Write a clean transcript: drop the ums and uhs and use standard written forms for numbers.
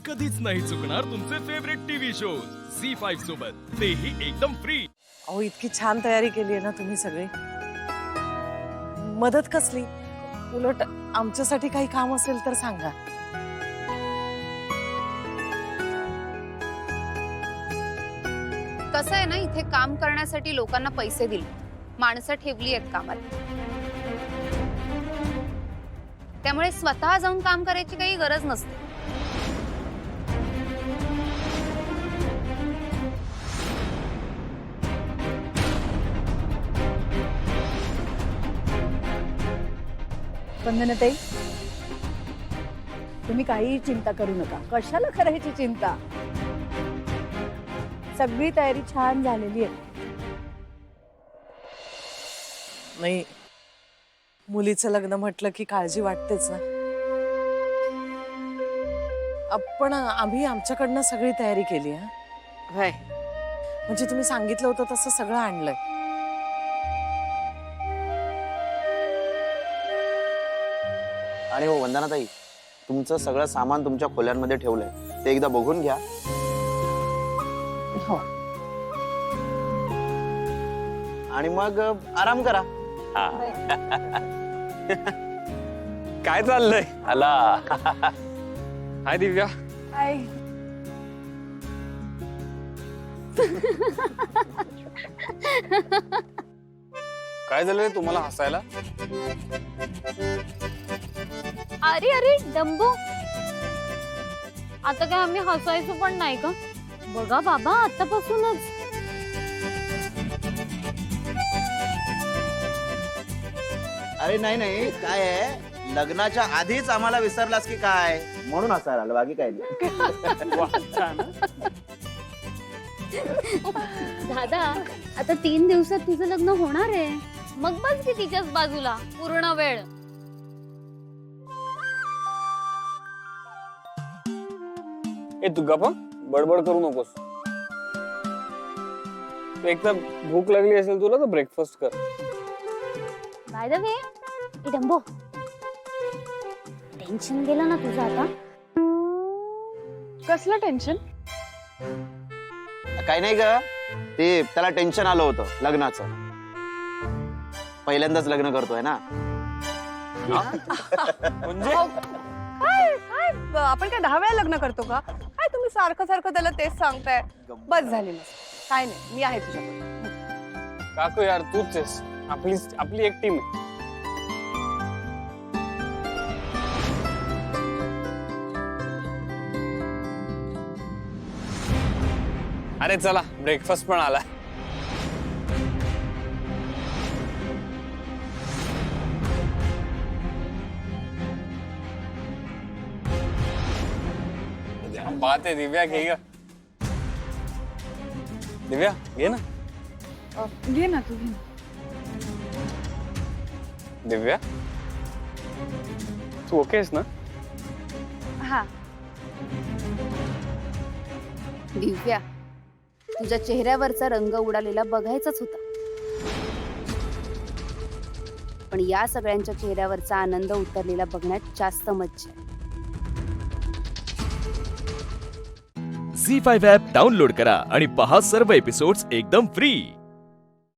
कधीच नाही चुकणार तुमचे फेवरेट टीव्ही शोज झी5 सोबत, तेही एकदम फ्री। अहो इतकी छान तयारी केली आहे ना तुम्ही सगळे। मदत कसली? उलट आमच्यासाठी काही काम असेल तर सांगा। कसं आहे ना, इथे काम करण्यासाठी लोकांना पैसे दिले, माणसं ठेवली आहेत कामात, त्यामुळे स्वतः जाऊन काम करायची काही गरज नसते। वंदनाताई, तुम्ही काही चिंता करू नका। कशाला करायची चिंता? सगळी तयारी छान झालेली आहे। नाही, मुलीचं लग्न म्हटलं की काळजी वाटतेच ना। पण आम्ही आमच्याकडनं सगळी तयारी केली आहे। हाय, म्हणजे तुम्ही सांगितलं होतं तसं सगळं आणलंय। आणि हो वंदनाताई, तुमचं सगळं सामान तुमच्या खोल्यांमध्ये ठेवलंय, ते एकदा बघून घ्या। हो, आणि मग आराम करा। काय चाललंय? आला हाय दिव्या। हाय। काय झालंय तुम्हाला हसायला? अरे अरे डंबो, आता काय आम्ही हसायचो पण नाही का? बघा बाबा, आतापासूनच अरे नाही नाही, काय आहे, लग्नाच्या आधीच आम्हाला विसरलास की काय, म्हणून हसायला आलं, बाकी काय नाही। दादा, आता 3 दिवसात तिचं लग्न होणार आहे, मग बस की तिच्याच बाजूला पूर्ण वेळ। ए तू गप्प, बडबड करू नकोस। एक तर भूक लागली असेल तुला तर ब्रेकफास्ट कर। बाय द वे, ए डंबो, टेन्शन गेलं ना तुझं आता? कसलं टेन्शन? काय नाही ग, ते त्याला टेन्शन आलं होतं लग्नाचं, पहिल्यांदाच लग्न करतोय ना। म्हणजे काय काय आपण काय 10 वेळा लग्न करतो का? काय तुम्ही सारखं सारखं त्याला तेच सांगताय? बस झाली मस्त, काय नाही, मी आहे तुझ्याकडे। काकू यार, तूच आहेस, आपली एक टीम आहे। अरे चला, ब्रेकफास्ट पण आला। बात आहे दिव्या, घे ग दिव्या, घे ना। घे ना तू, घे ना। दिव्या, तू ओके आहेस ना? हा, दिव्या, तुझ्या चेहऱ्यावरचा रंग उडालेला बघायचाच होता, पण या सगळ्यांच्या चेहऱ्यावरचा आनंद उतरलेला बघण्यात जास्त मज्जा आहे। झी5 ॲप डाउनलोड करा आणि पहा सर्व एपिसोड्स एकदम फ्री।